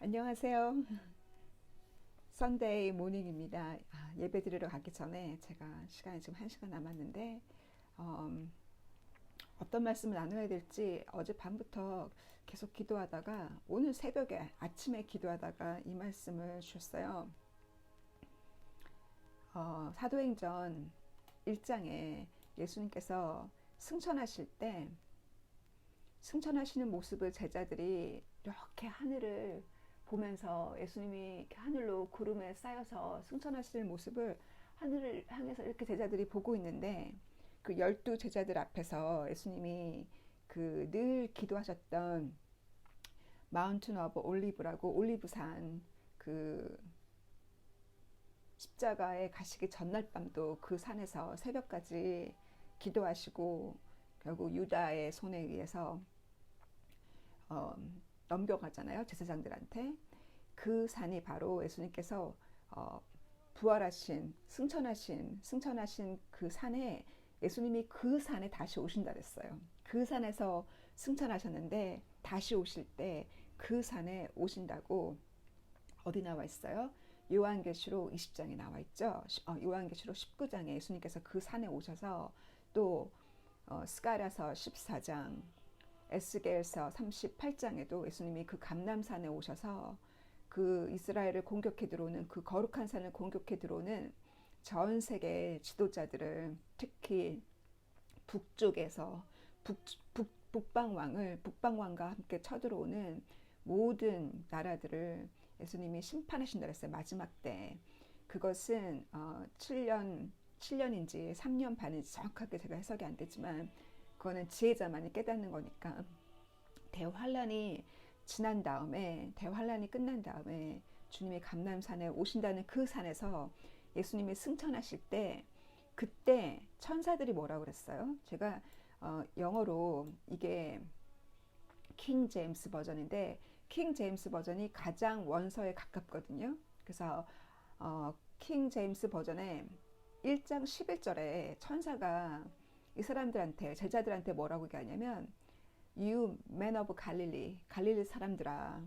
안녕하세요. 썬데이 모닝입니다. 예배 드리러 가기 전에 제가 시간이 지금 1시간 남았는데 어떤 말씀을 나눠야 될지 어젯밤부터 계속 기도하다가 오늘 새벽에 아침에 기도하다가 이 말씀을 주셨어요. 사도행전 1장에 예수님께서 승천하실 때 승천하시는 모습을 제자들이 이렇게 하늘을 보면서 예수님이 이렇게 하늘로 구름에 쌓여서 승천하시는 모습을 하늘을 향해서 이렇게 제자들이 보고 있는데 그 12 제자들 앞에서 예수님이 그 늘 기도하셨던 마운틴 오브 올리브라고 올리브산 그 십자가에 가시기 전날 밤도 그 산에서 새벽까지 기도하시고 결국 유다의 손에 의해서 어, 넘겨가잖아요. 제사장들한테. 그 산이 바로 예수님께서 부활하신 승천하신 그 산에 예수님이 그 산에 다시 오신다 그랬어요. 그 산에서 승천하셨는데 다시 오실 때 그 산에 오신다고 어디 나와 있어요? 요한계시록 20장에 나와 있죠. 요한계시록 19장에 예수님께서 그 산에 오셔서 또 스가랴서 14장, 에스겔서 38장에도 예수님이 그 감람산에 오셔서 그 이스라엘을 공격해 들어오는 그 거룩한 산을 공격해 들어오는 전 세계 지도자들을 특히 북쪽에서 북방왕과 함께 쳐들어오는 모든 나라들을 예수님이 심판하신다 그랬어요. 마지막 때. 그것은 7년인지 3년 반인지 정확하게 제가 해석이 안 되지만 그거는 지혜자만이 깨닫는 거니까 대환란이 지난 다음에 대환란이 끝난 다음에 주님이 감람산에 오신다는 그 산에서 예수님이 승천하실 때 그때 천사들이 뭐라고 그랬어요? 제가 영어로 이게 킹 제임스 버전인데 킹 제임스 버전이 가장 원서에 가깝거든요. 그래서 킹 제임스 버전에 1장 11절에 천사가 이 사람들한테 제자들한테 뭐라고 얘기하냐면 You men of Galilee 갈릴리 사람들아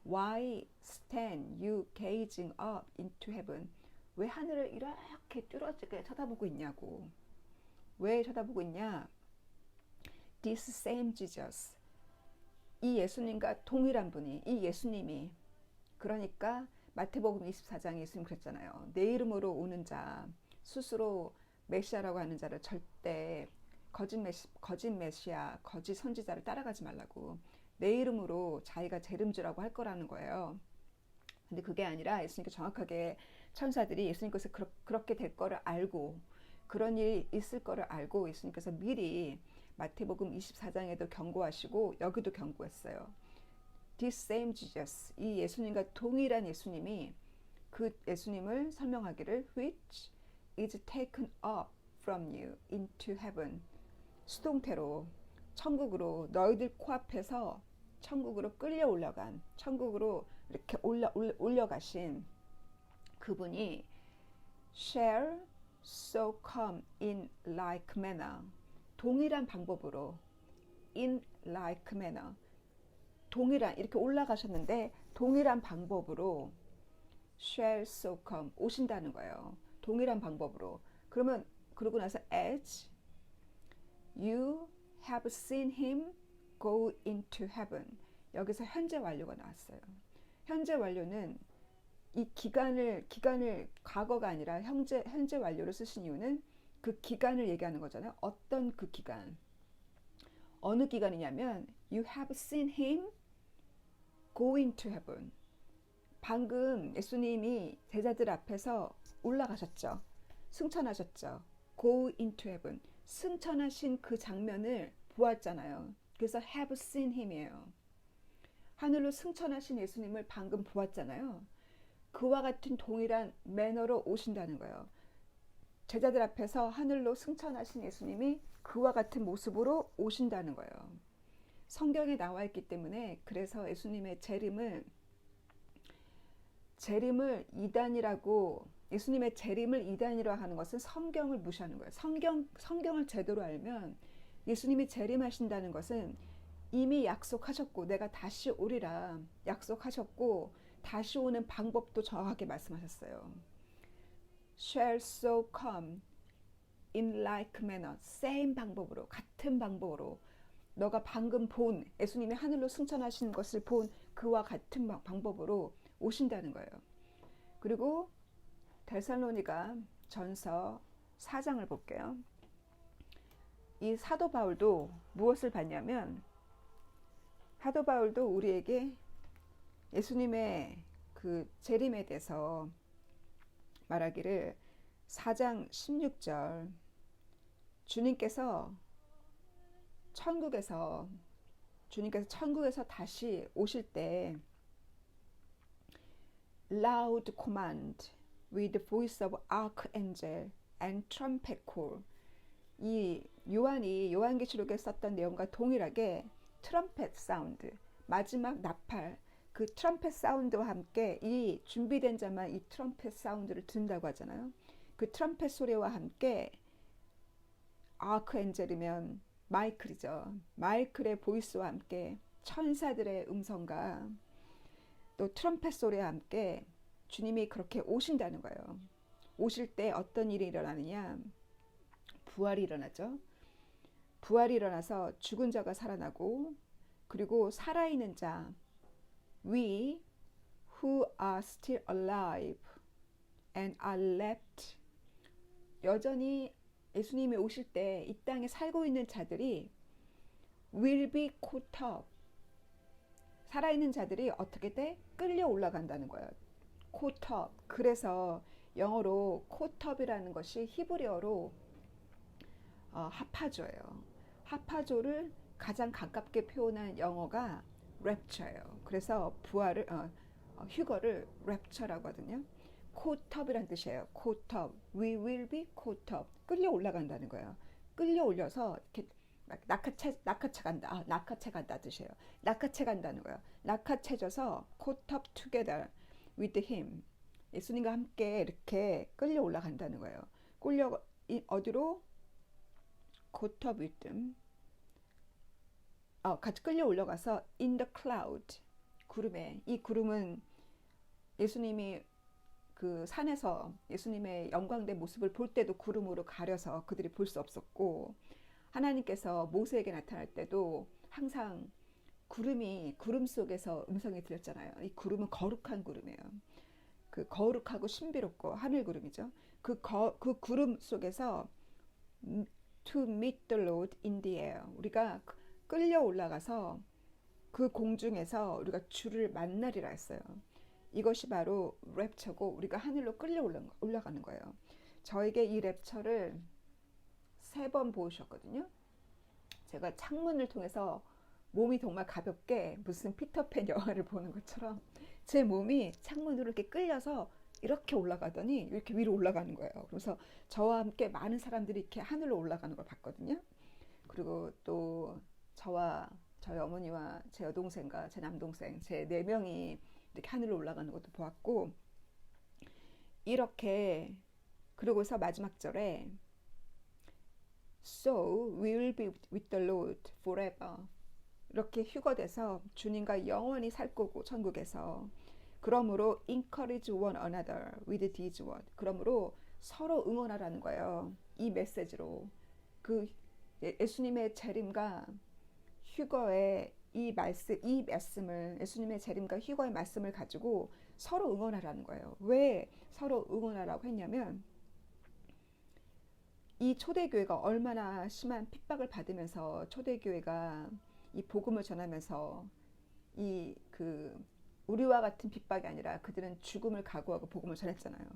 Why stand you gazing up into heaven 왜 하늘을 이렇게 뚫어지게 쳐다보고 있냐고 왜 쳐다보고 있냐 This same Jesus 이 예수님과 동일한 분이 이 예수님이 그러니까 마태복음 24장에 예수님 그랬잖아요. 내 이름으로 오는 자 스스로 메시아라고 하는 자를 절대 거짓 메시아 거짓 선지자를 따라가지 말라고 내 이름으로 자기가 재림주라고 할 거라는 거예요. 근데 그게 아니라 예수님께서 정확하게 천사들이 예수님께서 그렇게 될 거를 알고 그런 일이 있을 거를 알고 예수님께서 미리 마태복음 24장에도 경고하시고 여기도 경고했어요. This same Jesus, 이 예수님과 동일한 예수님이 그 예수님을 설명하기를 which is taken up from you into heaven 수동태로 천국으로 너희들 코앞에서 천국으로 끌려 올라간 천국으로 이렇게 올려가신 그분이 shall so come in like manner 동일한 방법으로 in like manner 동일한 이렇게 올라가셨는데 동일한 방법으로 shall so come 오신다는 거예요. 동일한 방법으로 그러면 그러고 나서 as you have seen him go into heaven 여기서 현재 완료가 나왔어요. 현재 완료는 이 기간을 과거가 아니라 현재 완료를 쓰신 이유는 그 기간을 얘기하는 거잖아요. 어떤 그 기간 어느 기간이냐면 you have seen him go into heaven 방금 예수님이 제자들 앞에서 올라가셨죠. 승천하셨죠. go into heaven 승천하신 그 장면을 보았잖아요. 그래서 have seen him이에요. 하늘로 승천하신 예수님을 방금 보았잖아요. 그와 같은 동일한 매너로 오신다는 거예요. 제자들 앞에서 하늘로 승천하신 예수님이 그와 같은 모습으로 오신다는 거예요. 성경에 나와 있기 때문에 그래서 예수님의 재림을 이단이라고 예수님의 재림을 이단이라고 하는 것은 성경을 무시하는 거예요. 성경을 제대로 알면 예수님이 재림하신다는 것은 이미 약속하셨고 내가 다시 오리라 약속하셨고 다시 오는 방법도 정확하게 말씀하셨어요. Shall so come in like manner. same 방법으로, 같은 방법으로 너가 방금 본 예수님이 하늘로 승천하신 것을 본 그와 같은 방법으로 오신다는 거예요. 그리고 데살로니가 전서 4장을 볼게요. 이 사도 바울도 무엇을 봤냐면 사도 바울도 우리에게 예수님의 그 재림에 대해서 말하기를 4장 16절 주님께서 천국에서 다시 오실 때 loud command with the voice of archangel and trumpet call. 이 요한이 요한계시록에 썼던 내용과 동일하게 트럼펫 사운드, 마지막 나팔, 그 트럼펫 사운드와 함께 이 준비된 자만 이 트럼펫 사운드를 듣는다고 하잖아요. 그 트럼펫 소리와 함께 아크엔젤이면 마이클이죠. 마이클의 보이스와 함께 천사들의 음성과 또 트럼펫 소리와 함께 주님이 그렇게 오신다는 거예요. 오실 때 어떤 일이 일어나느냐? 부활이 일어나죠. 부활이 일어나서 죽은 자가 살아나고 그리고 살아있는 자 We who are still alive and are left 여전히 예수님이 오실 때 이 땅에 살고 있는 자들이 will be caught up 살아있는 자들이 어떻게 돼? 끌려 올라간다는 거예요. caught up 그래서 영어로 caught up이라는 것이 히브리어로 하파조예요. 하파조를 가장 가깝게 표현한 영어가 랩처예요. 그래서 부활을 휴거를 랩처라고 하거든요. caught up이란 뜻이에요. caught up. We will be caught up. 끌려 올라간다는 거예요. 끌려 올려서 이렇게 낙하채 간다. 낙하채 간다 뜻이에요. 낙하채 간다는 거예요. 낙하채져서 caught up together with him. 예수님과 함께 이렇게 끌려 올라간다는 거예요. 어디로? caught up with them. 같이 끌려 올라가서 in the cloud. 구름에. 이 구름은 예수님이 그 산에서 예수님의 영광된 모습을 볼 때도 구름으로 가려서 그들이 볼 수 없었고 하나님께서 모세에게 나타날 때도 항상 구름 속에서 음성이 들렸잖아요. 이 구름은 거룩한 구름이에요. 그 거룩하고 신비롭고 하늘 구름이죠. 그 구름 속에서 to meet the Lord in the air. 우리가 끌려 올라가서 그 공중에서 우리가 주를 만나리라 했어요. 이것이 바로 랩처고 우리가 하늘로 끌려 올라가는 거예요. 저에게 이 랩처를 3번 보여주셨거든요. 제가 창문을 통해서 몸이 정말 가볍게 무슨 피터팬 영화를 보는 것처럼 제 몸이 창문으로 이렇게 끌려서 이렇게 올라가더니 이렇게 위로 올라가는 거예요. 그래서 저와 함께 많은 사람들이 이렇게 하늘로 올라가는 걸 봤거든요. 그리고 또 저희 어머니와 제 여동생과 제 남동생 제 4명이 이렇게 하늘로 올라가는 것도 보았고 이렇게 그러고서 마지막 절에 So we will be with the Lord forever 이렇게 휴거돼서 주님과 영원히 살 거고 천국에서 그러므로 encourage one another with these words 그러므로 서로 응원하라는 거예요. 이 메시지로 그 예수님의 재림과 휴거의 이 말씀을 예수님의 재림과 휴거의 말씀을 가지고 서로 응원하라는 거예요. 왜 서로 응원하라고 했냐면 이 초대교회가 얼마나 심한 핍박을 받으면서 초대교회가 이 복음을 전하면서 우리와 같은 핍박이 아니라 그들은 죽음을 각오하고 복음을 전했잖아요.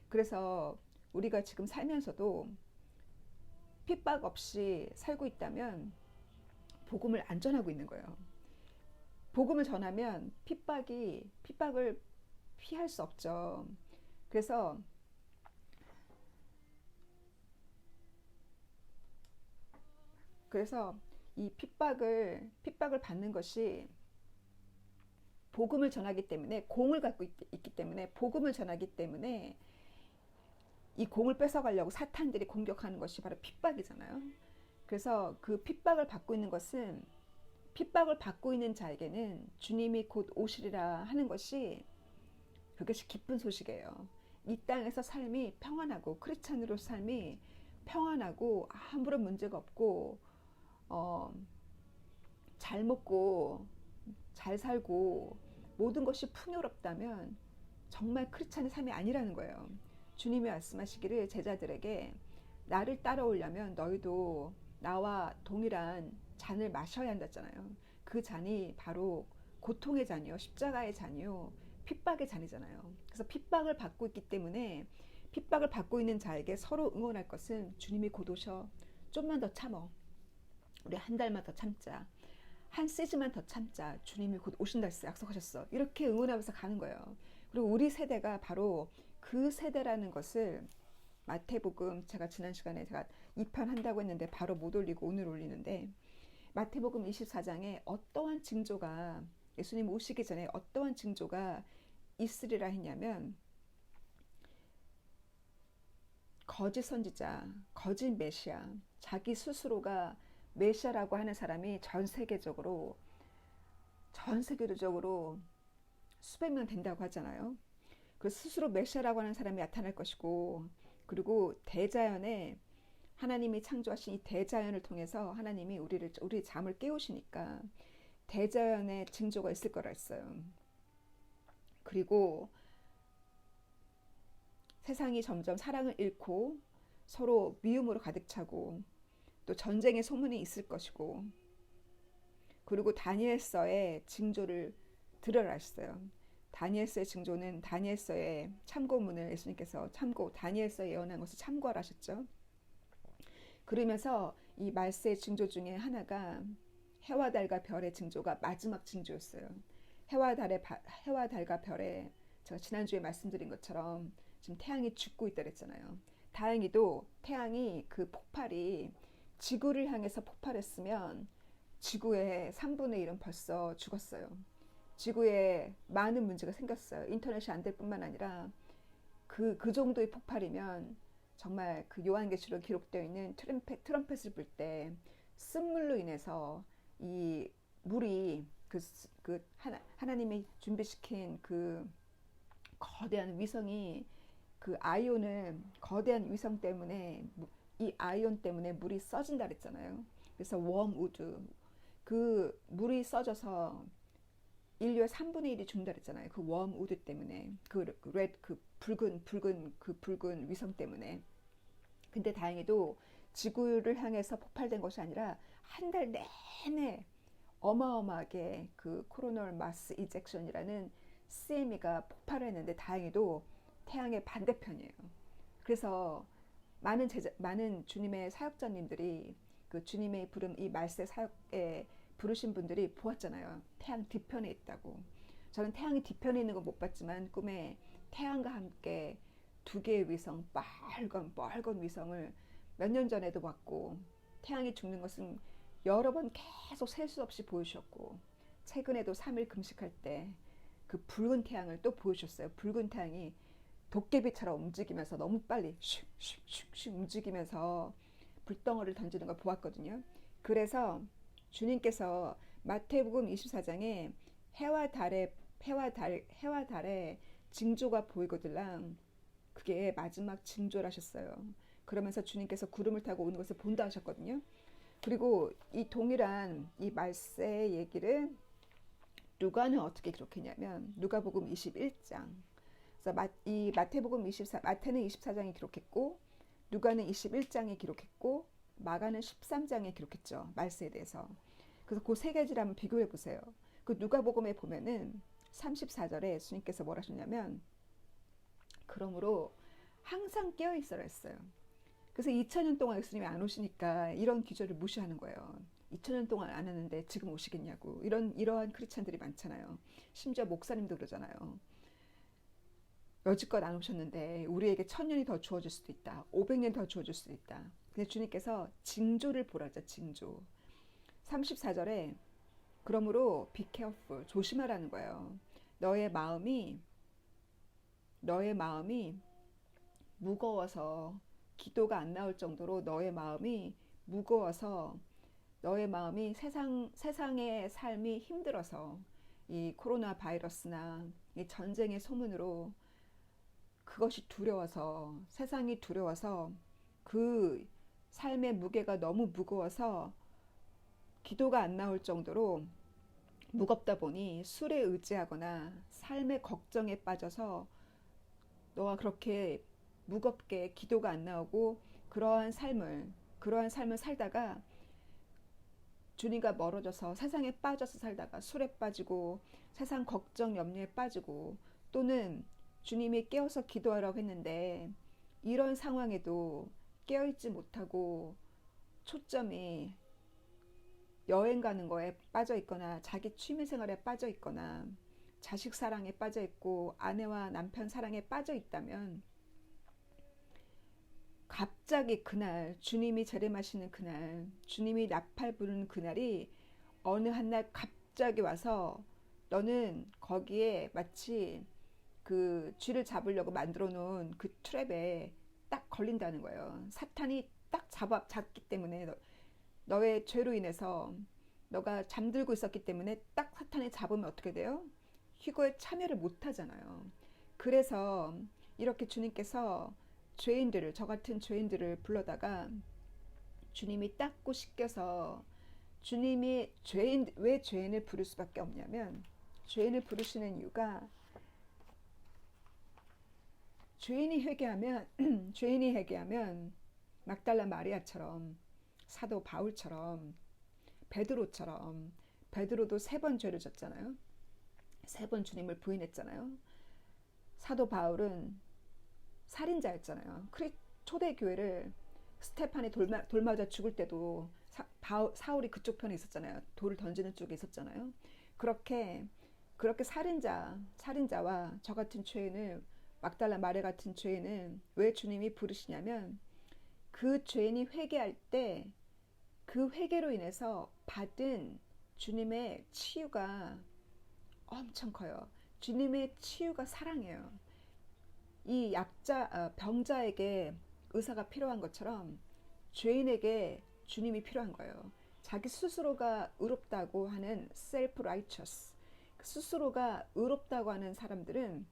그래서 우리가 지금 살면서도 핍박 없이 살고 있다면 복음을 안 전하고 있는 거예요. 복음을 전하면 핍박을 피할 수 없죠. 그래서 이 핍박을 받는 것이 복음을 전하기 때문에 공을 갖고 있기 때문에 복음을 전하기 때문에 이 공을 뺏어가려고 사탄들이 공격하는 것이 바로 핍박이잖아요. 그래서 그 핍박을 받고 있는 것은 핍박을 받고 있는 자에게는 주님이 곧 오시리라 하는 것이 그것이 기쁜 소식이에요. 이 땅에서 삶이 평안하고 크리스찬으로 삶이 평안하고 아무런 문제가 없고 어, 잘 먹고 잘 살고 모든 것이 풍요롭다면 정말 크리스찬의 삶이 아니라는 거예요. 주님이 말씀하시기를 제자들에게 나를 따라오려면 너희도 나와 동일한 잔을 마셔야 한다잖아요. 그 잔이 바로 고통의 잔이요, 십자가의 잔이요, 핍박의 잔이잖아요. 그래서 핍박을 받고 있기 때문에 핍박을 받고 있는 자에게 서로 응원할 것은 주님이 곧 오셔. 좀만 더 참어. 우리 한 달만 더 참자. 한 시즌만 더 참자. 주님이 곧 오신다 했어. 약속하셨어. 이렇게 응원하면서 가는 거예요. 그리고 우리 세대가 바로 그 세대라는 것을 마태복음 제가 지난 시간에 제가 2편 한다고 했는데 바로 못 올리고 오늘 올리는데 마태복음 24장에 어떠한 징조가 예수님 오시기 전에 어떠한 징조가 있으리라 했냐면 거짓 선지자, 거짓 메시아, 자기 스스로가 메시아라고 하는 사람이 전 세계적으로 수백 명 된다고 하잖아요. 그 스스로 메시아라고 하는 사람이 나타날 것이고 그리고 대자연에 하나님이 창조하신 이 대자연을 통해서 하나님이 우리 잠을 깨우시니까 대자연의 징조가 있을 거라 했어요. 그리고 세상이 점점 사랑을 잃고 서로 미움으로 가득 차고 또 전쟁의 소문이 있을 것이고 그리고 다니엘서의 징조를 들으라 했어요. 다니엘서의 징조는 다니엘서의 참고문을 예수님께서 다니엘서에 예언한 것을 참고하라 하셨죠. 그러면서 이 말세의 징조 중에 하나가 해와 달과 별의 징조가 마지막 징조였어요. 해와 달과 별에 제가 지난주에 말씀드린 것처럼 지금 태양이 죽고 있다 그랬잖아요. 다행히도 태양이 그 폭발이 지구를 향해서 폭발했으면 지구의 3분의 1은 벌써 죽었어요. 지구에 많은 문제가 생겼어요. 인터넷이 안 될 뿐만 아니라 그 정도의 폭발이면 정말 그 요한계시록 기록되어 있는 트럼펫을 불 때 쓴물로 인해서 이 물이 하나님이 준비시킨 그 거대한 위성이 그 아이온을 거대한 위성 때문에 이 아이온 때문에 물이 써진다 그랬잖아요. 그래서 웜우드 그 물이 써져서 인류의 3분의 1이 죽는다 그랬잖아요. 그 웜우드 때문에 그 붉은 위성 때문에. 근데 다행히도 지구를 향해서 폭발된 것이 아니라 한 달 내내 어마어마하게 그 코로널 마스 이젝션이라는 CME가 폭발을 했는데 다행히도 태양의 반대편이에요. 그래서 많은 주님의 사역자님들이 그 주님의 부름 이 말세 사역에 부르신 분들이 보았잖아요. 태양 뒤편에 있다고. 저는 태양이 뒤편에 있는 거 못 봤지만 꿈에 태양과 함께 두 개의 위성, 빨간 위성을 몇 년 전에도 봤고 태양이 죽는 것은 여러 번 계속 셀 수 없이 보여주셨고 최근에도 3일 금식할 때 그 붉은 태양을 또 보여주셨어요. 붉은 태양이 도깨비처럼 움직이면서 너무 빨리 슉슉슉슉 움직이면서 불덩어리를 던지는 걸 보았거든요. 그래서 주님께서 마태복음 24장에 해와 달의 징조가 보이거들랑 그게 마지막 징조라 하셨어요. 그러면서 주님께서 구름을 타고 오는 것을 본다 하셨거든요. 그리고 이 동일한 이 말세의 얘기를 누가는 어떻게 기록했냐면 누가복음 21장. 그래서 마태는 24장에 기록했고 누가는 21장에 기록했고 마가는 13장에 기록했죠. 말세에 대해서. 그래서 그 세 가지를 한번 비교해 보세요. 그 누가복음에 보면은 34절에 예수님께서 뭐라 하셨냐면 그러므로 항상 깨어 있어라 했어요. 그래서 2000년 동안 예수님이 안 오시니까 이런 기절을 무시하는 거예요. 2000년 동안 안 하는데 지금 오시겠냐고. 이러한 크리스찬들이 많잖아요. 심지어 목사님도 그러잖아요. 여지껏 안 오셨는데 우리에게 1000년이 더 주어질 수도 있다. 500년 더 주어질 수도 있다. 근데 주님께서 징조를 보라죠. 징조. 34절에 그러므로 be careful. 조심하라는 거예요. 너의 마음이 무거워서 기도가 안 나올 정도로 너의 마음이 무거워서 너의 마음이 세상의 삶이 힘들어서 이 코로나 바이러스나 이 전쟁의 소문으로 그것이 두려워서 세상이 두려워서 그 삶의 무게가 너무 무거워서 기도가 안 나올 정도로 무겁다 보니 술에 의지하거나 삶의 걱정에 빠져서 너가 그렇게 무겁게 기도가 안 나오고 그러한 삶을 살다가 주님과 멀어져서 세상에 빠져서 살다가 술에 빠지고 세상 걱정 염려에 빠지고 또는 주님이 깨어서 기도하라고 했는데 이런 상황에도 깨어있지 못하고 초점이 여행 가는 거에 빠져 있거나 자기 취미 생활에 빠져 있거나 자식 사랑에 빠져 있고 아내와 남편 사랑에 빠져 있다면 갑자기 그날 주님이 재림하시는 그날 주님이 나팔 부는 그날이 어느 한날 갑자기 와서 너는 거기에 마치 그 쥐를 잡으려고 만들어 놓은 그 트랩에 딱 걸린다는 거예요. 사탄이 딱 잡기 때문에 너의 죄로 인해서 너가 잠들고 있었기 때문에 딱 사탄이 잡으면 어떻게 돼요? 휴거에 참여를 못 하잖아요. 그래서 이렇게 주님께서 저 같은 죄인들을 불러다가 주님이 닦고 씻겨서 주님이 왜 죄인을 부를 수밖에 없냐면 죄인을 부르시는 이유가 죄인이 회개하면 막달라 마리아처럼 사도 바울처럼 베드로도 3번 죄를 졌잖아요. 3번 주님을 부인했잖아요. 사도 바울은 살인자였잖아요. 초대교회를 스테판이 돌 맞아 죽을 때도 사울이 그쪽 편에 있었잖아요. 돌을 던지는 쪽에 있었잖아요. 그렇게 살인자와 저 같은 죄인을 막달라 마리아 같은 죄인은 왜 주님이 부르시냐면 그 죄인이 회개할 때 그 회개로 인해서 받은 주님의 치유가 엄청 커요. 주님의 치유가 사랑이에요. 이 병자에게 의사가 필요한 것처럼 죄인에게 주님이 필요한 거예요. 자기 스스로가 의롭다고 하는 self-righteous, 스스로가 의롭다고 하는 사람들은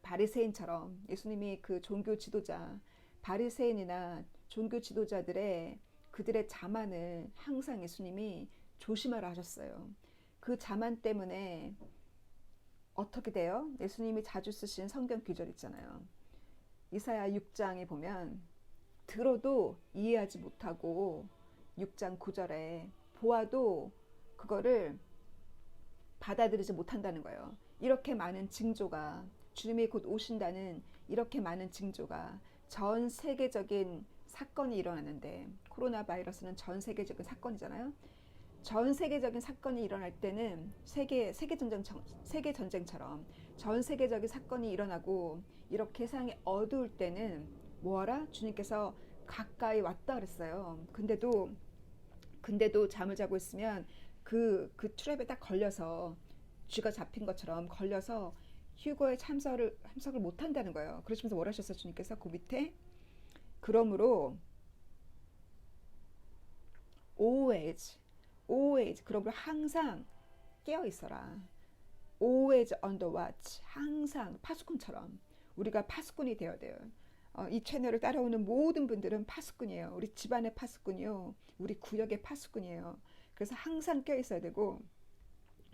바리새인처럼 예수님이 그 종교 지도자, 바리새인이나 종교 지도자들의 그들의 자만을 항상 예수님이 조심하라 하셨어요. 그 자만 때문에 어떻게 돼요? 예수님이 자주 쓰신 성경 구절 있잖아요. 이사야 6장에 보면 들어도 이해하지 못하고 6장 9절에 보아도 그거를 받아들이지 못한다는 거예요. 이렇게 많은 징조가 주님이 곧 오신다는 이렇게 많은 징조가 전 세계적인 사건이 일어나는데 코로나 바이러스는 전 세계적인 사건이잖아요. 전 세계적인 사건이 일어날 때는 세계 전쟁처럼 전 세계적인 사건이 일어나고 이렇게 세상이 어두울 때는 뭐하라? 주님께서 가까이 왔다 그랬어요. 근데도 잠을 자고 있으면 그 트랩에 딱 걸려서 쥐가 잡힌 것처럼 걸려서 휴거에 참석을 못 한다는 거예요. 그러시면서 뭐라 하셨어요? 주님께서 그 밑에 그러므로 always 그러므로 항상 깨어 있어라. always on the watch. 항상 파수꾼처럼 우리가 파수꾼이 되어야 돼요. 이 채널을 따라오는 모든 분들은 파수꾼이에요. 우리 집안의 파수꾼이요. 우리 구역의 파수꾼이에요. 그래서 항상 깨어 있어야 되고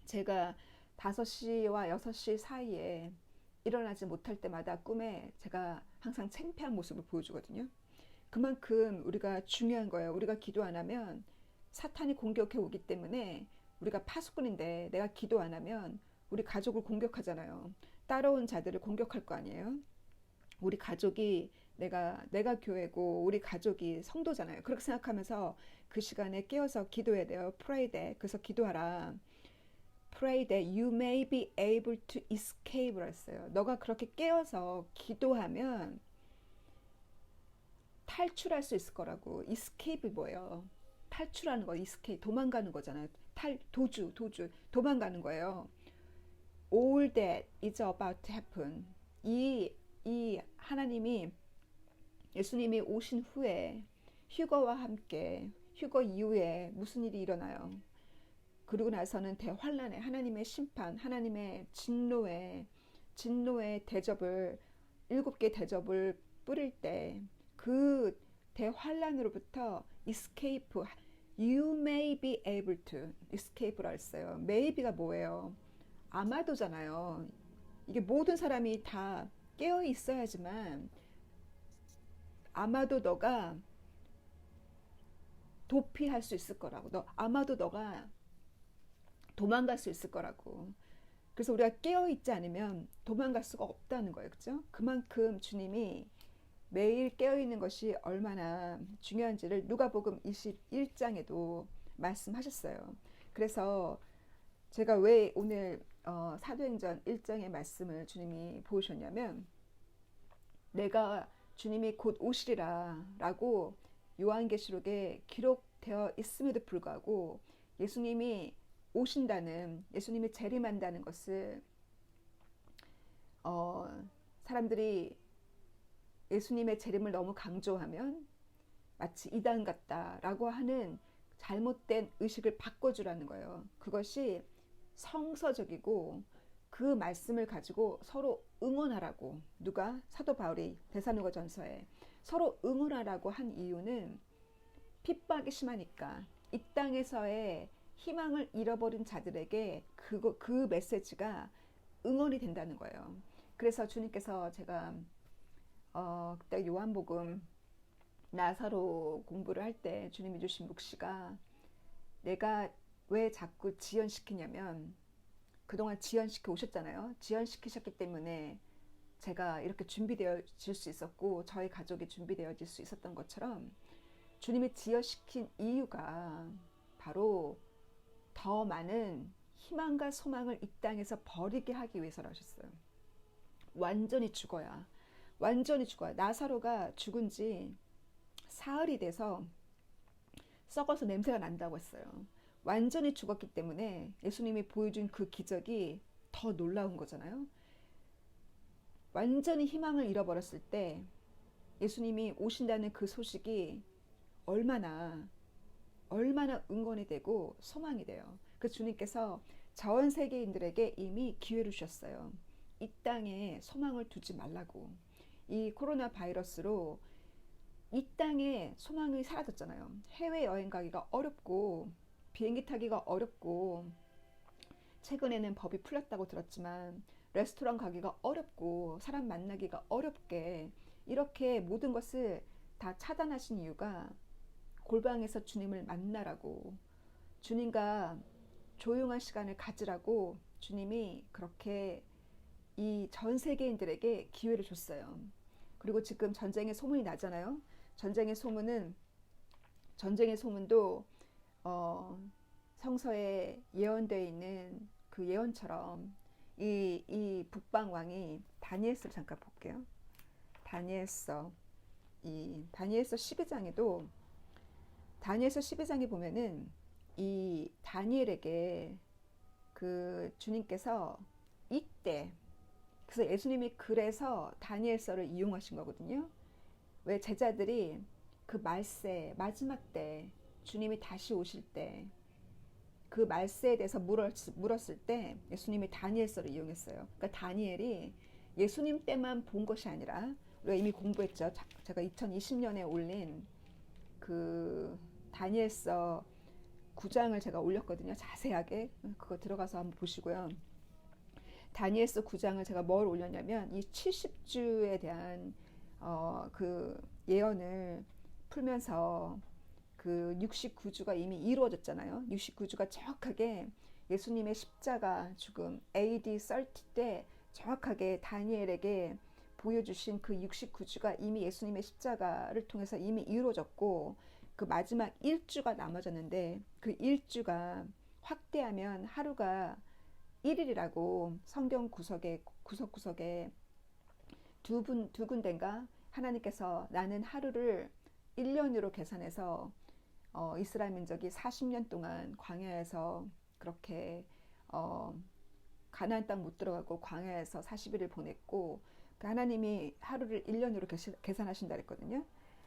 제가 5시와 6시 사이에 일어나지 못할 때마다 꿈에 제가 항상 창피한 모습을 보여주거든요. 그만큼 우리가 중요한 거예요. 우리가 기도 안 하면 사탄이 공격해 오기 때문에 우리가 파수꾼인데 내가 기도 안 하면 우리 가족을 공격하잖아요. 따라온 자들을 공격할 거 아니에요. 우리 가족이 내가 교회고 우리 가족이 성도잖아요. 그렇게 생각하면서 그 시간에 깨어서 기도해야 돼요. pray that. 그래서 기도하라. pray that you may be able to escape 했어요. 너가 그렇게 깨어서 기도하면 탈출할 수 있을 거라고. escape이 뭐예요? 탈출하는 거, escape, 도망가는 거잖아요. 도주, 도망가는 거예요. All that is about to happen. 이 하나님이 예수님이 오신 후에 휴거와 함께 휴거 이후에 무슨 일이 일어나요? 그러고 나서는 대환란에 하나님의 심판, 하나님의 진노의 대접을 7개 대접을 뿌릴 때 그 대환란으로부터 escape, you may be able to escape라 했어요. maybe가 뭐예요? 아마도잖아요. 이게 모든 사람이 다 깨어 있어야지만 아마도 너가 도피할 수 있을 거라고. 아마도 너가 도망갈 수 있을 거라고. 그래서 우리가 깨어 있지 않으면 도망갈 수가 없다는 거예요. 그죠? 그만큼 주님이 매일 깨어 있는 것이 얼마나 중요한지를 누가복음 21장에도 말씀하셨어요. 그래서 제가 왜 오늘 사도행전 1장의 말씀을 주님이 보여주셨냐면, 내가 주님이 곧 오시리라 라고 요한계시록에 기록되어 있음에도 불구하고 예수님이 오신다는, 예수님이 재림한다는 것을 사람들이 예수님의 재림을 너무 강조하면 마치 이단 같다라고 하는 잘못된 의식을 바꿔주라는 거예요. 그것이 성서적이고 그 말씀을 가지고 서로 응원하라고, 누가? 사도 바울이 데살로니가전서에 서로 응원하라고 한 이유는 핍박이 심하니까 이 땅에서의 희망을 잃어버린 자들에게 그 메시지가 응원이 된다는 거예요. 그래서 주님께서, 제가 그때 요한복음 나사로 공부를 할 때 주님이 주신 묵시가, 내가 왜 자꾸 지연시키냐면 그동안 지연시켜 오셨잖아요. 지연시키셨기 때문에 제가 이렇게 준비되어질 수 있었고 저희 가족이 준비되어질 수 있었던 것처럼, 주님이 지연시킨 이유가 바로 더 많은 희망과 소망을 이 땅에서 버리게 하기 위해서라 하셨어요. 완전히 죽어야. 나사로가 죽은 지 사흘이 돼서 썩어서 냄새가 난다고 했어요. 완전히 죽었기 때문에 예수님이 보여준 그 기적이 더 놀라운 거잖아요. 완전히 희망을 잃어버렸을 때 예수님이 오신다는 그 소식이 얼마나 응원이 되고 소망이 돼요. 그 주님께서 전 세계인들에게 이미 기회를 주셨어요. 이 땅에 소망을 두지 말라고. 이 코로나 바이러스로 이 땅에 소망이 사라졌잖아요. 해외여행 가기가 어렵고 비행기 타기가 어렵고, 최근에는 법이 풀렸다고 들었지만 레스토랑 가기가 어렵고 사람 만나기가 어렵게, 이렇게 모든 것을 다 차단하신 이유가 골방에서 주님을 만나라고, 주님과 조용한 시간을 가지라고 주님이 그렇게 이 전 세계인들에게 기회를 줬어요. 그리고 지금 전쟁의 소문이 나잖아요. 전쟁의 소문도 성서에 예언되어 있는 그 예언처럼 이 북방 왕이, 다니엘서를 잠깐 볼게요. 다니엘서 12장에도, 다니엘서 12장에 보면은 이 다니엘에게 그 주님께서 이때, 그래서 예수님이 그래서 다니엘서를 이용하신 거거든요. 왜? 제자들이 그 말세, 마지막 때 주님이 다시 오실 때 그 말세에 대해서 물었을 때 예수님이 다니엘서를 이용했어요. 그러니까 다니엘이 예수님 때만 본 것이 아니라, 우리가 이미 공부했죠. 제가 2020년에 올린 그 다니엘서 9장을 제가 올렸거든요. 자세하게. 그거 들어가서 한번 보시고요. 다니엘서 9장을 제가 뭘 올렸냐면 이 70주에 대한 그 예언을 풀면서 그 69주가 이미 이루어졌잖아요. 69주가 정확하게 예수님의 십자가 죽음 AD 30 때 정확하게 다니엘에게 보여주신 그 69주가 이미 예수님의 십자가를 통해서 이미 이루어졌고, 그 마지막 1주가 남아졌는데 그 1주가 확대하면 하루가 1일이라고 성경 구석구석에 두 군데인가 하나님께서, 나는 하루를 1년으로 계산해서 이스라엘 민족이 40년 동안 광야에서 그렇게 가나안 땅 못 들어가고 광야에서 40일을 보냈고, 그 하나님이 하루를 1년으로 계산하신다 그랬거든요.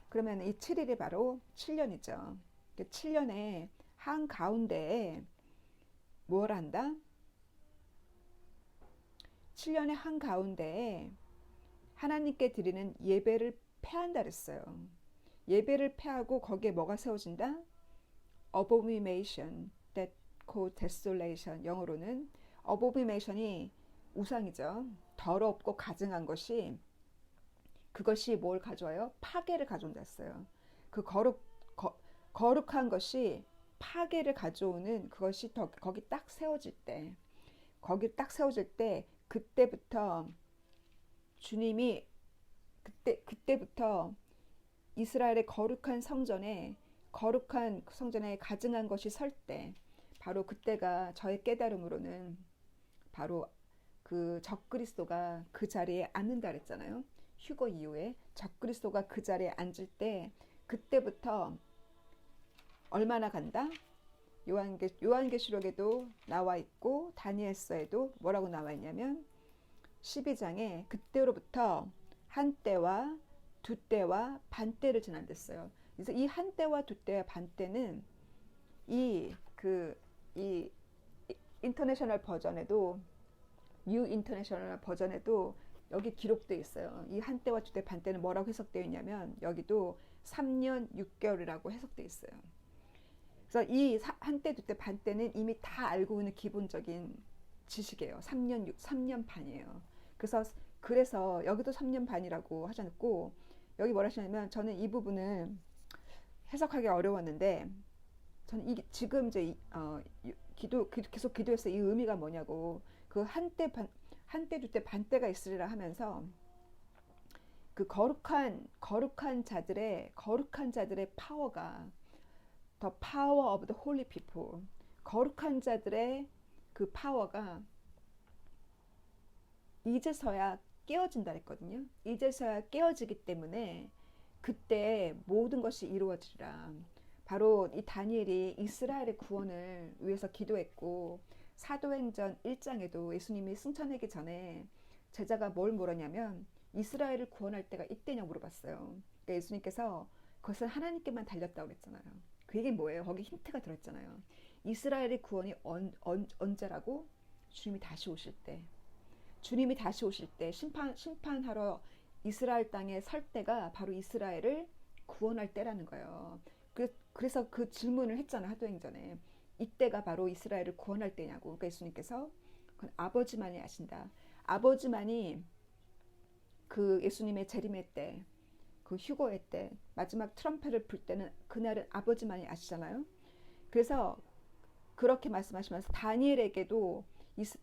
그러면 이 7일이 바로 7년이죠. 7년의 한가운데에 뭘 한다? 7년의 한가운데에 하나님께 드리는 예배를 패한다 그랬어요. 예배를 패하고 거기에 뭐가 세워진다? Abomination that cause desolation. 영어로는 abomination이 우상이죠. 더럽고 가증한 것이, 그것이 뭘 가져와요? 파괴를 가져온다 했어요. 그 거룩한 것이 파괴를 가져오는 그것이 거기 딱 세워질 때, 거기 딱 세워질 때, 그때부터 주님이 그때부터 이스라엘의 거룩한 성전에 가증한 것이 설 때, 바로 그때가 저의 깨달음으로는 바로 그 적그리스도가 그 자리에 앉는다 그랬잖아요. 휴거 이후에 적그리스도가 그 자리에 앉을 때, 그때부터 얼마나 간다? 요한계시록에도 나와 있고 다니엘서에도 뭐라고 나와 있냐면 12장에 그때로부터 한때와 두때와 반때를 지난댔어요. 그래서 이 한때와 두때와 반때는 이 인터내셔널 버전에도, 뉴 인터내셔널 버전에도 여기 기록되어 있어요. 이 한때와 두때 반때는 뭐라고 해석되어 있냐면 여기도 3년 6개월이라고 해석되어 있어요. 그래서 이 한때 두때 반때는 이미 다 알고 있는 기본적인 지식이에요. 3년 반이에요. 그래서 여기도 3년 반이라고 하지 않고, 여기 뭐라 하시냐면, 저는 이 부분을 해석하기 어려웠는데, 저는 지금 이제 계속 기도해서 이 의미가 뭐냐고, 그 한때 두때 반때가 있으리라 하면서, 그 거룩한 자들의 파워가, the power of the holy people, 거룩한 자들의 그 파워가 이제서야 깨어진다 했거든요. 이제서야 깨어지기 때문에 그때 모든 것이 이루어지리라. 바로 이 다니엘이 이스라엘의 구원을 위해서 기도했고, 사도행전 1장에도 예수님이 승천하기 전에 제자가 뭘 물었냐면 이스라엘을 구원할 때가 이때냐 물어봤어요. 그러니까 예수님께서 그것은 하나님께만 달렸다고 그랬잖아요. 그 얘기는 뭐예요? 거기 힌트가 들어있잖아요. 이스라엘의 구원이 언제라고? 주님이 다시 오실 때. 주님이 다시 오실 때 심판하러 이스라엘 땅에 설 때가 바로 이스라엘을 구원할 때라는 거예요. 그래서 그 질문을 했잖아요. 사도행전에. 이때가 바로 이스라엘을 구원할 때냐고. 그러니까 예수님께서 그건 아버지만이 아신다. 아버지만이 그 예수님의 재림의 때, 그 휴거의 때, 마지막 트럼펫을 불 때는 그날은 아버지만이 아시잖아요. 그래서 그렇게 말씀하시면서 다니엘에게도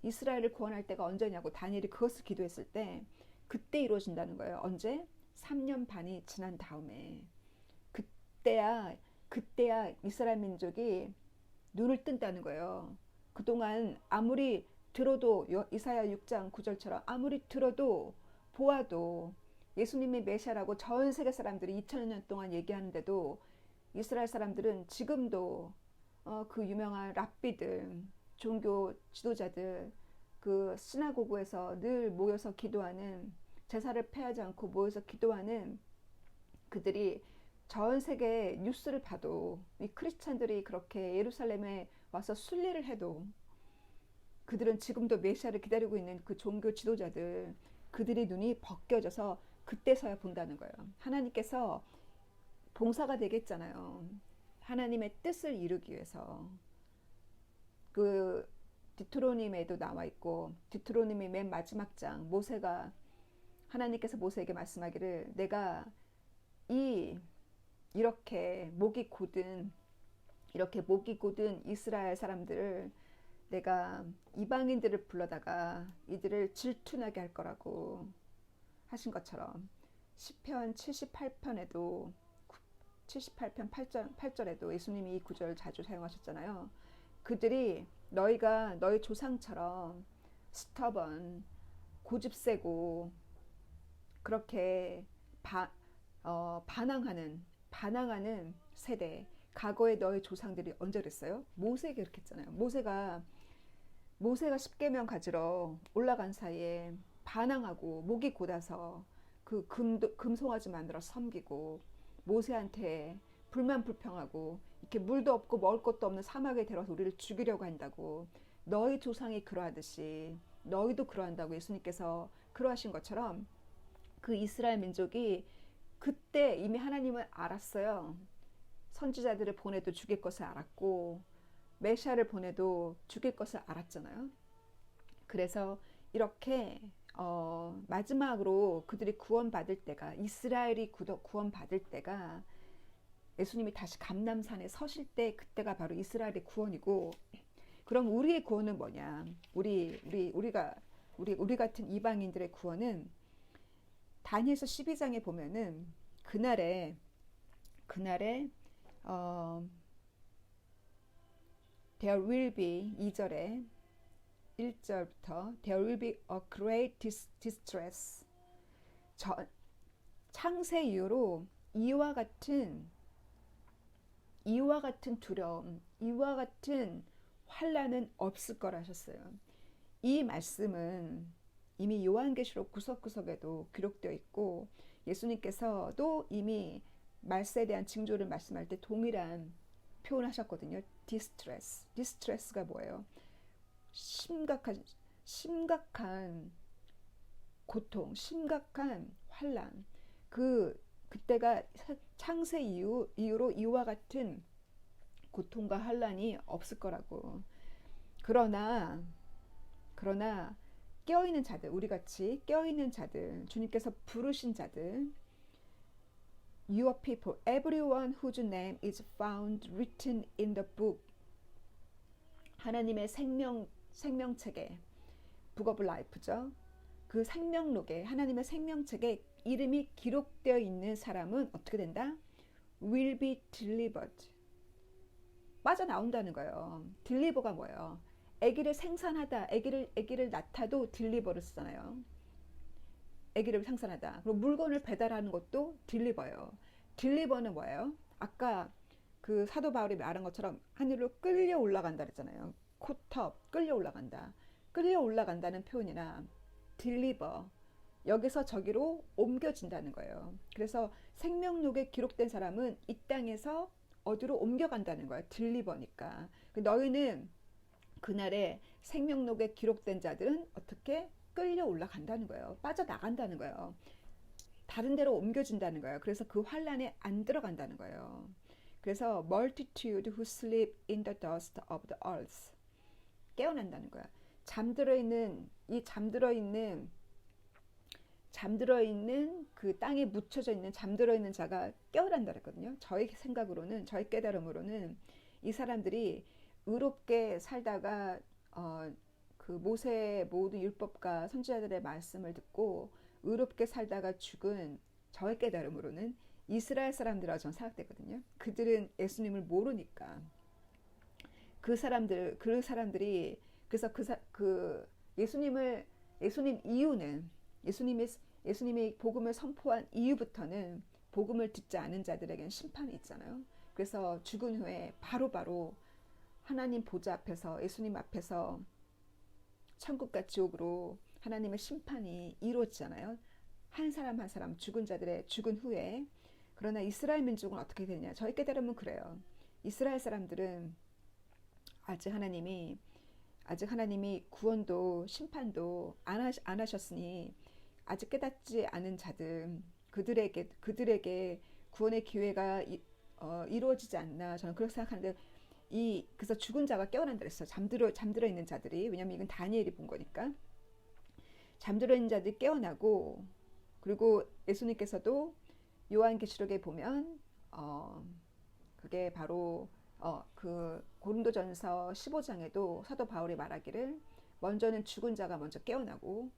이스라엘을 구원할 때가 언제냐고 다니엘이 그것을 기도했을 때 그때 이루어진다는 거예요. 언제? 3년 반이 지난 다음에. 그때야 이스라엘 민족이 눈을 뜬다는 거예요. 그동안 아무리 들어도, 이사야 6장 9절처럼 아무리 들어도 보아도 예수님이 메시아라고 전 세계 사람들이 2000년 동안 얘기하는데도 이스라엘 사람들은 지금도 그 유명한 랍비들, 종교 지도자들, 그 시나고그에서 늘 모여서 기도하는, 제사를 패하지 않고 모여서 기도하는 그들이 전 세계 뉴스를 봐도, 이 크리스찬들이 그렇게 예루살렘에 와서 순례를 해도 그들은 지금도 메시아를 기다리고 있는 그 종교 지도자들, 그들의 눈이 벗겨져서 그때서야 본다는 거예요. 하나님께서 봉사가 되겠잖아요. 하나님의 뜻을 이루기 위해서. 그 디트로님에도 나와 있고, 디트로님이 맨 마지막 장, 모세가, 하나님께서 모세에게 말씀하기를, 내가 이렇게 목이 곧은 이스라엘 사람들을, 내가 이방인들을 불러다가 이들을 질투나게 할 거라고 하신 것처럼, 시편 78편 8절에도 예수님이 이 구절을 자주 사용하셨잖아요. 그들이 너희가 너희 조상처럼 스터번, 고집세고 그렇게 반항하는 세대, 과거에 너희 조상들이 언제 그랬어요? 모세에게 그렇게 했잖아요. 모세가 십계명 가지러 올라간 사이에 반항하고 목이 곧아서 그 금송아지 만들어 섬기고 모세한테 불만 불평하고 이렇게 물도 없고 먹을 것도 없는 사막에 데려와서 우리를 죽이려고 한다고. 너희 조상이 그러하듯이 너희도 그러한다고 예수님께서 그러하신 것처럼 그 이스라엘 민족이 그때 이미 하나님을 알았어요. 선지자들을 보내도 죽일 것을 알았고 메시아를 보내도 죽일 것을 알았잖아요. 그래서 이렇게 마지막으로 그들이 구원받을 때가, 이스라엘이 구원받을 때가 예수님이 다시 감람산에 서실 때, 그때가 바로 이스라엘의 구원이고, 그럼 우리의 구원은 뭐냐? 우리 같은 이방인들의 구원은 다니엘서 12장에 보면은 그날에 there will be 2절에 1절부터 there will be a great distress. 창세 이후로 이와 같은 두려움, 이와 같은 환난은 없을 거라 하셨어요. 이 말씀은 이미 요한계시록 구석구석에도 기록되어 있고 예수님께서도 이미 말세에 대한 징조를 말씀할 때 동일한 표현하셨거든요. 디스트레스가 뭐예요? 심각한 고통, 심각한 환난. 그때가 창세 이후로 이와 같은 고통과 환난이 없을 거라고. 그러나 깨어있는 자들, 우리같이 깨어있는 자들, 주님께서 부르신 자들, Your people, everyone whose name is found written in the book, 하나님의 생명책에, Book of Life죠. 그 생명록에, 하나님의 생명책에 이름이 기록되어 있는 사람은 어떻게 된다? Will be delivered. 빠져나온다는 거예요. 딜리버가 뭐예요? 아기를 생산하다, 아기를 낳다도 딜리버를 쓰잖아요. 아기를 생산하다. 그리고 물건을 배달하는 것도 딜리버예요. 딜리버는 뭐예요? 아까 그 사도 바울이 말한 것처럼 하늘로 끌려 올라간다 그랬잖아요. 코톱, 끌려 올라간다. 끌려 올라간다는 표현이나 딜리버, 여기서 저기로 옮겨진다는 거예요. 그래서 생명록에 기록된 사람은 이 땅에서 어디로 옮겨간다는 거예요. 딜리버니까. 너희는 그날에 생명록에 기록된 자들은 어떻게 끌려 올라간다는 거예요. 빠져나간다는 거예요. 다른 데로 옮겨진다는 거예요. 그래서 그 환란에 안 들어간다는 거예요. 그래서 multitude who sleep in the dust of the earth, 깨어난다는 거야. 잠들어 있는 그 땅에 묻혀져 있는 잠들어 있는 자가 깨어난다 그랬거든요. 저희 생각으로는, 저희 깨달음으로는 이 사람들이 의롭게 살다가 그 모세의 모든 율법과 선지자들의 말씀을 듣고 의롭게 살다가 죽은, 저의 깨달음으로는 이스라엘 사람들이라고 저는 생각되거든요. 그들은 예수님을 모르니까 그 사람들이 그래서 예수님 이유는, 예수님이 복음을 선포한 이후부터는 복음을 듣지 않은 자들에게는 심판이 있잖아요. 그래서 죽은 후에 바로바로 하나님 보좌 앞에서, 예수님 앞에서 천국과 지옥으로 하나님의 심판이 이루어지잖아요. 한 사람 한 사람 죽은 자들의 죽은 후에. 그러나 이스라엘 민족은 어떻게 되냐? 저희 깨달음은 그래요. 이스라엘 사람들은 아직 하나님이 구원도 심판도 안 하셨으니 아직 깨닫지 않은 자들, 그들에게 구원의 기회가 이루어지지 않나, 저는 그렇게 생각하는데, 그래서 죽은 자가 깨어난다 그랬어요. 잠들어 있는 자들이. 왜냐면 이건 다니엘이 본 거니까. 잠들어 있는 자들이 깨어나고, 그리고 예수님께서도 요한계시록에 보면 그게 바로 그 고린도전서 15장에도 사도 바울이 말하기를, 먼저는 죽은 자가 먼저 깨어나고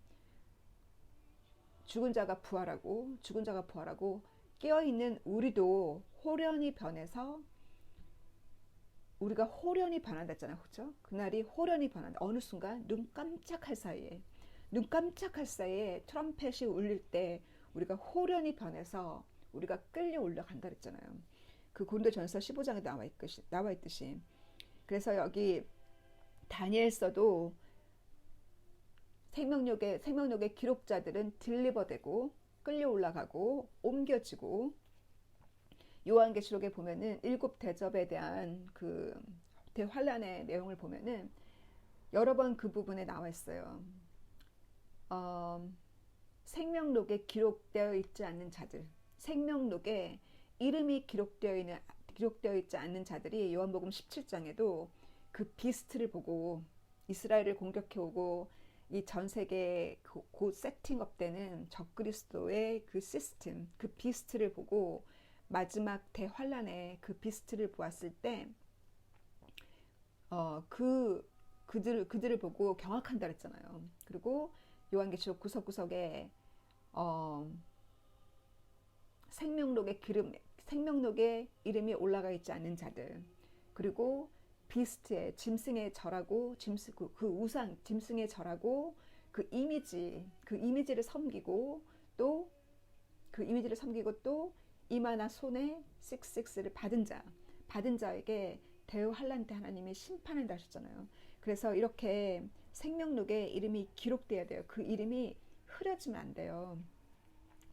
죽은 자가 부활하고 깨어있는 우리도 호련히 변해서, 우리가 호련히 변한다 했잖아요. 그렇죠? 그날이 호련히 변한다. 어느 순간 눈 깜짝할 사이에 트럼펫이 울릴 때 우리가 호련히 변해서 우리가 끌려 올라간다 그랬잖아요. 그 고린도전서 15장에 나와 있듯이. 그래서 여기 다니엘서도 생명록의 기록자들은 딜리버되고 끌려 올라가고 옮겨지고, 요한계시록에 보면은 일곱 대접에 대한 그 대환란의 내용을 보면은 여러 번 그 부분에 나와 있어요. 어, 생명록에 기록되어 있지 않는 자들, 생명록에 이름이 기록되어 있지 않는 자들이 요한복음 17장에도 그 비스트를 보고 이스라엘을 공격해 오고 이 전 세계 곧 세팅업되는 적그리스도의 그 시스템, 그 비스트를 보고 마지막 대환란의 그 비스트를 보았을 때, 그들을 보고 경악한다 그랬잖아요. 그리고 요한계시록 구석구석에 어, 생명록에 이름이 올라가 있지 않는 자들, 그리고 비스트의 짐승의 절하고 그 우상 짐승의 절하고 그 이미지를 섬기고 또 이마나 손에 666를 받은 자에게 대환란 때 하나님이 심판을 하셨잖아요. 그래서 이렇게 생명록에 이름이 기록돼야 돼요. 그 이름이 흐려지면 안 돼요.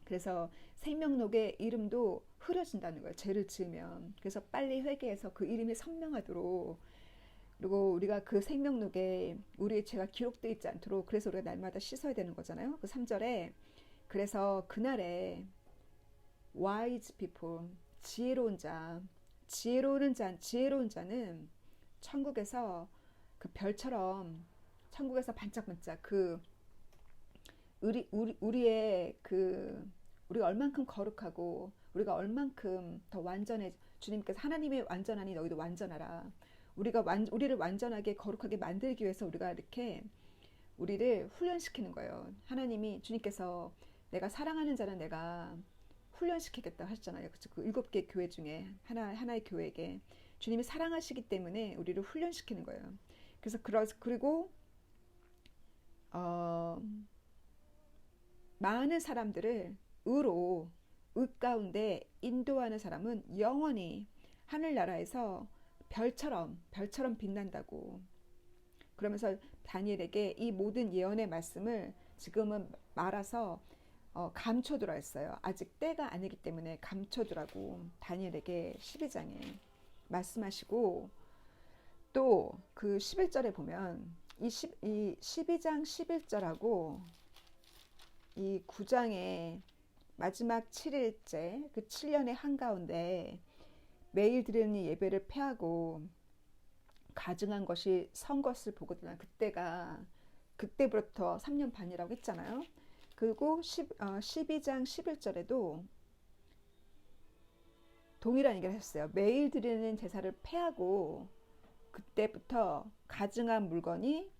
그래서 생명록의 이름도 흐려진다는 거예요. 죄를 지으면. 그래서 빨리 회개해서 그 이름이 선명하도록, 그리고 우리가 그 생명록에 우리의 죄가 기록되어 있지 않도록, 그래서 우리가 날마다 씻어야 되는 거잖아요. 그 3절에 그래서 그날에 wise people, 지혜로운 자는 천국에서 그 별처럼, 천국에서 반짝반짝 우리의 우리가 얼만큼 거룩하고 우리가 얼만큼 더 완전해, 주님께서 하나님이 완전하니 너희도 완전하라. 우리를 완전하게 거룩하게 만들기 위해서 우리가 이렇게 우리를 훈련시키는 거예요. 주님께서 내가 사랑하는 자는 내가 훈련시키겠다 하셨잖아요. 그 7개 교회 중에 하나의 교회에게 주님이 사랑하시기 때문에 우리를 훈련시키는 거예요. 그리고 많은 사람들을 의 가운데 인도하는 사람은 영원히 하늘나라에서 별처럼 빛난다고. 그러면서 다니엘에게 이 모든 예언의 말씀을 지금은 말아서 감춰두라 했어요. 아직 때가 아니기 때문에 감춰두라고 다니엘에게 12장에 말씀하시고, 또 그 11절에 보면 이 12장 11절하고 이 9장의 마지막 7일째 그 7년의 한가운데 매일 드리는 예배를 패하고 가증한 것이 선 것을 보거든. 그때부터 3년 반이라고 했잖아요. 그리고 12장 11절에도 동일한 얘기를 했어요. 매일 드리는 제사를 패하고 그때부터 가증한 물건이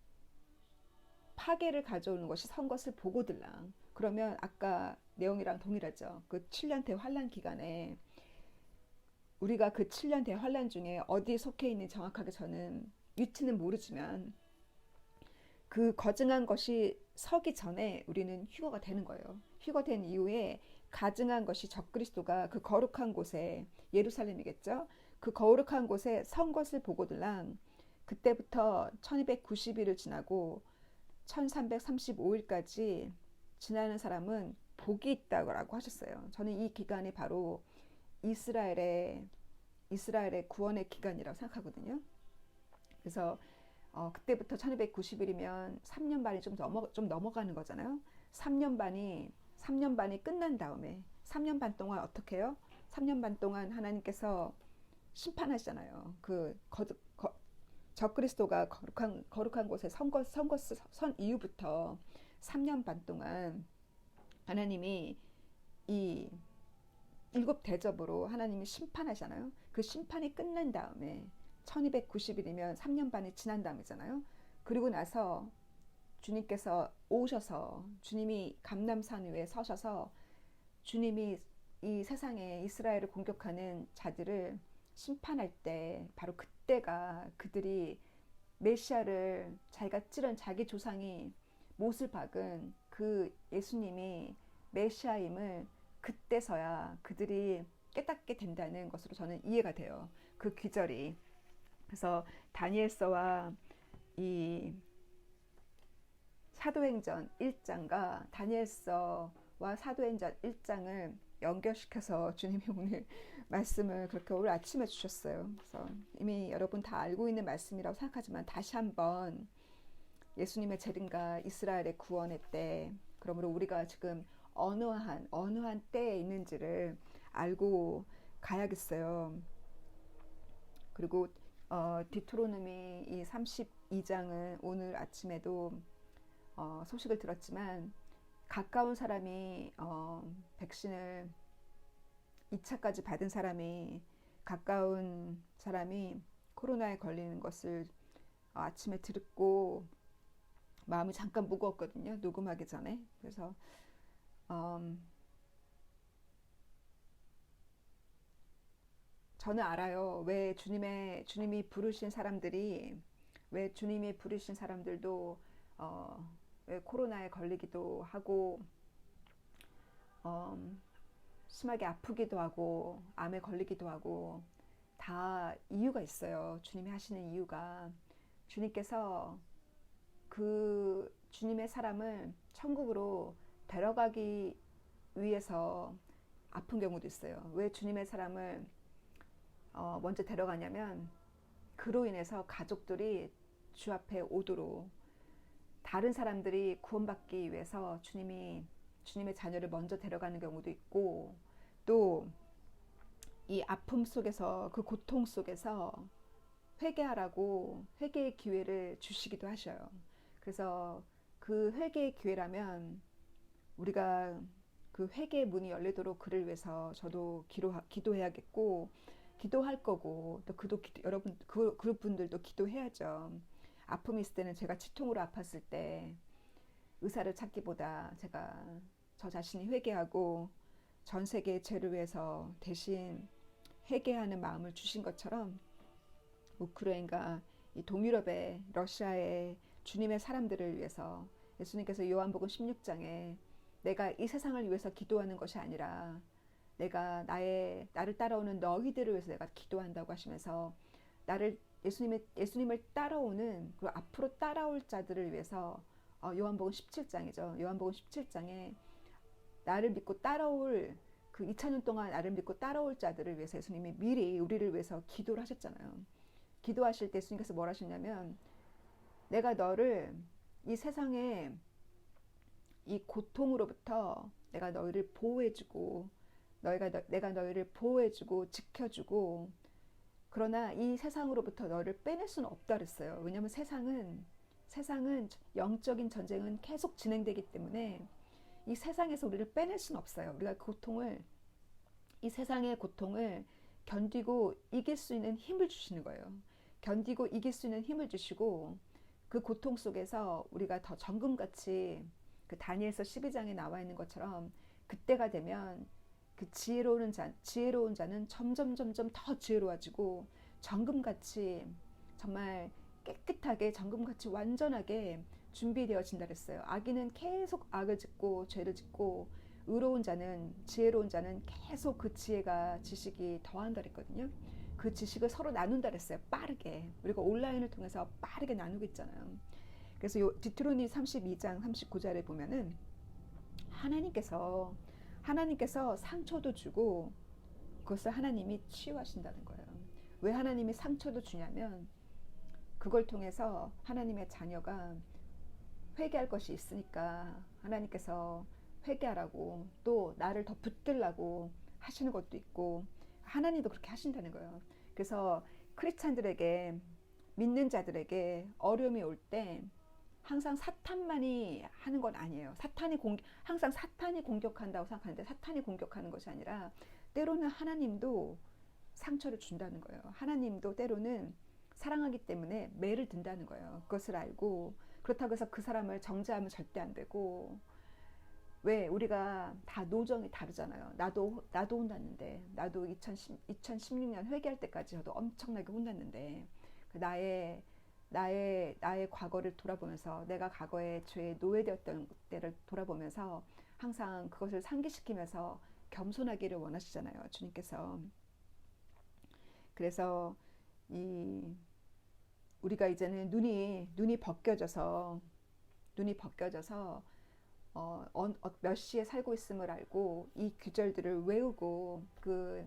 파괴를 가져오는 것이 선 것을 보고들랑. 그러면 아까 내용이랑 동일하죠. 그 7년 대환란 기간에 우리가 그 7년 대환란 중에 어디에 속해 있는지 정확하게 저는 위치는 모르지만 그 거증한 것이 서기 전에 우리는 휴거가 되는 거예요. 휴거된 이후에 가증한 것이 적그리스도가 그 거룩한 곳에, 예루살렘이겠죠. 그 거룩한 곳에 선 것을 보고들랑. 그때부터 1290일을 지나고 1335일까지 지나는 사람은 복이 있다고 하셨어요. 저는 이 기간이 바로 이스라엘의 구원의 기간이라고 생각하거든요. 그래서 그때부터 1290일이면 3년 반이 좀 넘어가는 거잖아요. 3년 반이 끝난 다음에 3년 반 동안 어떻게 해요? 3년 반 동안 하나님께서 심판하시잖아요. 적그리스도가 거룩한 곳에 선 이후부터 3년 반 동안 하나님이 이 7대접으로 하나님이 심판하잖아요. 그 심판이 끝난 다음에 1290일이면 3년 반이 지난 다음이잖아요. 그리고 나서 주님께서 오셔서 주님이 감람산 위에 서셔서 주님이 이 세상에 이스라엘을 공격하는 자들을 심판할 때, 바로 그때가 그들이 메시아를 자기가 찌른 자기 조상이 못을 박은 그 예수님이 메시아임을 그때서야 그들이 깨닫게 된다는 것으로 저는 이해가 돼요. 그 귀절이. 그래서 다니엘서와 이 사도행전 1장과 다니엘서와 사도행전 1장을 연결시켜서 주님이 오늘 말씀을 그렇게 오늘 아침에 주셨어요. 그래서 이미 여러분 다 알고 있는 말씀이라고 생각하지만 다시 한번 예수님의 재림과 이스라엘의 구원의 때, 그러므로 우리가 지금 어느 한 때에 있는지를 알고 가야겠어요. 그리고 디트로노미 이 32장은 오늘 아침에도 소식을 들었지만 가까운 사람이 백신을 2차까지 받은 사람이 가까운 사람이 코로나에 걸리는 것을 아침에 듣고 마음이 잠깐 무거웠거든요. 녹음하기 전에. 그래서 저는 알아요. 왜 주님이 부르신 사람들이 왜 주님이 부르신 사람들도 왜 코로나에 걸리기도 하고 심하게 아프기도 하고 암에 걸리기도 하고 다 이유가 있어요. 주님이 하시는 이유가 주님께서 그 주님의 사람을 천국으로 데려가기 위해서 아픈 경우도 있어요. 왜 주님의 사람을 먼저 데려가냐면 그로 인해서 가족들이 주 앞에 오도록 다른 사람들이 구원받기 위해서 주님의 자녀를 먼저 데려가는 경우도 있고 또 이 아픔 속에서 그 고통 속에서 회개하라고 회개의 기회를 주시기도 하셔요. 그래서 그 회개의 기회라면 우리가 그 회개의 문이 열리도록 그를 위해서 저도 기도해야겠고 기도할 거고 또 여러분 그분들도 기도해야죠. 아픔이 있을 때는 제가 치통으로 아팠을 때 의사를 찾기보다 제가 저 자신이 회개하고 전 세계의 죄를 위해서 대신 회개하는 마음을 주신 것처럼 우크라이나가 이 동유럽의 러시아의 주님의 사람들을 위해서 예수님께서 요한복음 16장에 내가 이 세상을 위해서 기도하는 것이 아니라 내가 나를 따라오는 너희들을 위해서 내가 기도한다고 하시면서 예수님을 따라오는 그리고 앞으로 따라올 자들을 위해서 요한복음 17장이죠. 요한복음 17장에 나를 믿고 따라올 그 2000년 동안 나를 믿고 따라올 자들을 위해서 예수님이 미리 우리를 위해서 기도를 하셨잖아요. 기도하실 때 예수님께서 뭘 하셨냐면 내가 너를 이 세상의 이 고통으로부터 내가 너희를 보호해주고 내가 너희를 보호해주고 지켜주고 그러나 이 세상으로부터 너를 빼낼 수는 없다 그랬어요. 왜냐하면 세상은 영적인 전쟁은 계속 진행되기 때문에 이 세상에서 우리를 빼낼 수는 없어요. 우리가 이 세상의 고통을 견디고 이길 수 있는 힘을 주시는 거예요. 견디고 이길 수 있는 힘을 주시고 그 고통 속에서 우리가 더 정금같이 그 다니엘서 12장에 나와 있는 것처럼 그때가 되면 그 지혜로운 자는 점점 더 지혜로워지고 정금같이 정말 깨끗하게 정금같이 완전하게 준비되어진다 그랬어요. 악인은 계속 악을 짓고 죄를 짓고 지혜로운 자는 계속 그 지식이 더한다 그랬거든요. 그 지식을 서로 나눈다 그랬어요. 빠르게. 우리가 온라인을 통해서 빠르게 나누고 있잖아요. 그래서 디트로니 32장 39절에 보면은 하나님께서 상처도 주고 그것을 하나님이 치유하신다는 거예요. 왜 하나님이 상처도 주냐면 그걸 통해서 하나님의 자녀가 회개할 것이 있으니까 하나님께서 회개하라고 또 나를 더 붙들라고 하시는 것도 있고 하나님도 그렇게 하신다는 거예요. 그래서 크리스찬들에게 믿는 자들에게 어려움이 올 때 항상 사탄만이 하는 건 아니에요. 항상 사탄이 공격한다고 생각하는데 사탄이 공격하는 것이 아니라 때로는 하나님도 상처를 준다는 거예요. 하나님도 때로는 사랑하기 때문에 매를 든다는 거예요. 그것을 알고 그렇다고 해서 그 사람을 정죄하면 절대 안 되고 왜 우리가 다 노정이 다르잖아요. 나도 혼났는데 나도 2016년 회개할 때까지 저도 엄청나게 혼났는데 나의 과거를 돌아보면서 내가 과거에 죄에 노예되었던 때를 돌아보면서 항상 그것을 상기시키면서 겸손하기를 원하시잖아요. 주님께서. 그래서 우리가 이제는 눈이 벗겨져서 몇 시에 살고 있음을 알고 이 규절들을 외우고 그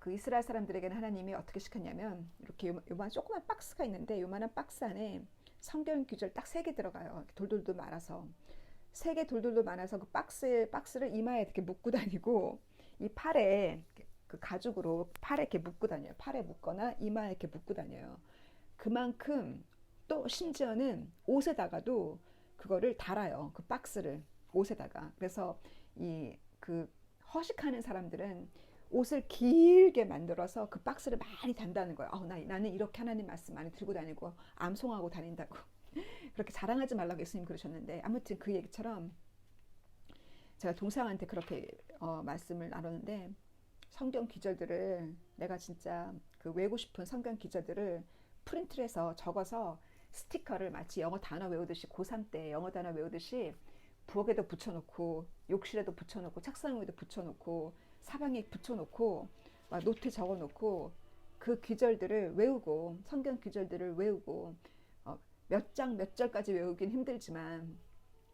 이스라엘 사람들에게는 하나님이 어떻게 시켰냐면 이렇게 요만 조그만 박스가 있는데 요만한 박스 안에 성경 규절 딱 3개 들어가요. 돌돌돌 말아서 3개 돌돌돌 말아서 그 박스를 이마에 이렇게 묶고 다니고 이 팔에 그 가죽으로 팔에 이렇게 묶고 다녀요. 팔에 묶거나 이마에 이렇게 묶고 다녀요. 그만큼 또 심지어는 옷에다가도 그거를 달아요. 그 박스를 옷에다가. 그래서 이 그 허식하는 사람들은 옷을 길게 만들어서 그 박스를 많이 단다는 거예요. 나는 이렇게 하나님 말씀 많이 들고 다니고 암송하고 다닌다고. 그렇게 자랑하지 말라고 예수님 그러셨는데 아무튼 그 얘기처럼 제가 동생한테 그렇게 말씀을 나눴는데 성경 기절들을 내가 진짜 그 외우고 싶은 성경 기절들을 프린트를 해서 적어서 스티커를 마치 영어 단어 외우듯이 고3 때 영어 단어 외우듯이 부엌에도 붙여놓고 욕실에도 붙여놓고 책상 위에도 붙여놓고 사방에 붙여놓고 막 노트에 적어놓고 그 귀절들을 외우고 성경 귀절들을 외우고 몇 장 몇 절까지 외우긴 힘들지만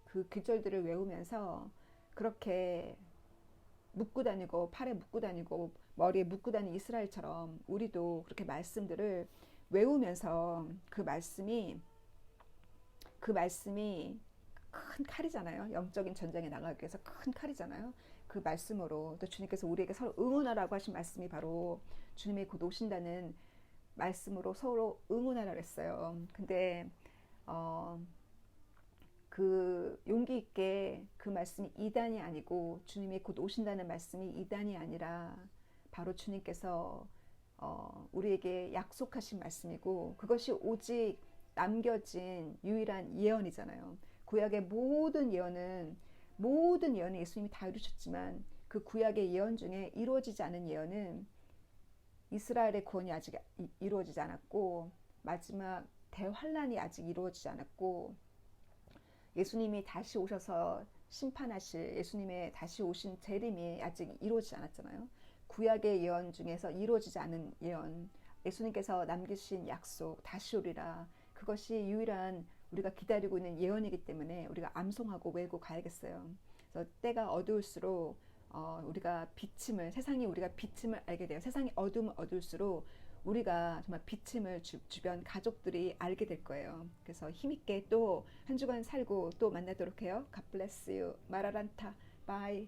그 귀절들을 외우면서 그렇게 묶고 다니고 팔에 묶고 다니고 머리에 묶고 다니는 이스라엘처럼 우리도 그렇게 말씀들을 외우면서 그 말씀이 큰 칼이잖아요. 영적인 전쟁에 나가기 위해서 큰 칼이잖아요. 그 말씀으로 또 주님께서 우리에게 서로 응원하라고 하신 말씀이 바로 주님이 곧 오신다는 말씀으로 서로 응원하라고 했어요. 근데 그 용기 있게 그 말씀이 이단이 아니고 주님이 곧 오신다는 말씀이 이단이 아니라 바로 주님께서 우리에게 약속하신 말씀이고 그것이 오직 남겨진 유일한 예언이잖아요. 구약의 모든 예언은 예수님이 다 이루셨지만 그 구약의 예언 중에 이루어지지 않은 예언은 이스라엘의 구원이 아직 이루어지지 않았고 마지막 대환란이 아직 이루어지지 않았고 예수님이 다시 오셔서 심판하실 예수님의 다시 오신 재림이 아직 이루어지지 않았잖아요. 구약의 예언 중에서 이루어지지 않은 예언, 예수님께서 남기신 약속, 다시 오리라. 그것이 유일한 우리가 기다리고 있는 예언이기 때문에 우리가 암송하고 외우고 가야겠어요. 그래서 때가 어두울수록 세상이 우리가 비침을 알게 돼요. 세상이 어두우면 어두울수록 우리가 정말 비침을 주변 가족들이 알게 될 거예요. 그래서 힘있게 또 한 주간 살고 또 만나도록 해요. God bless you. 마라란타. 바이.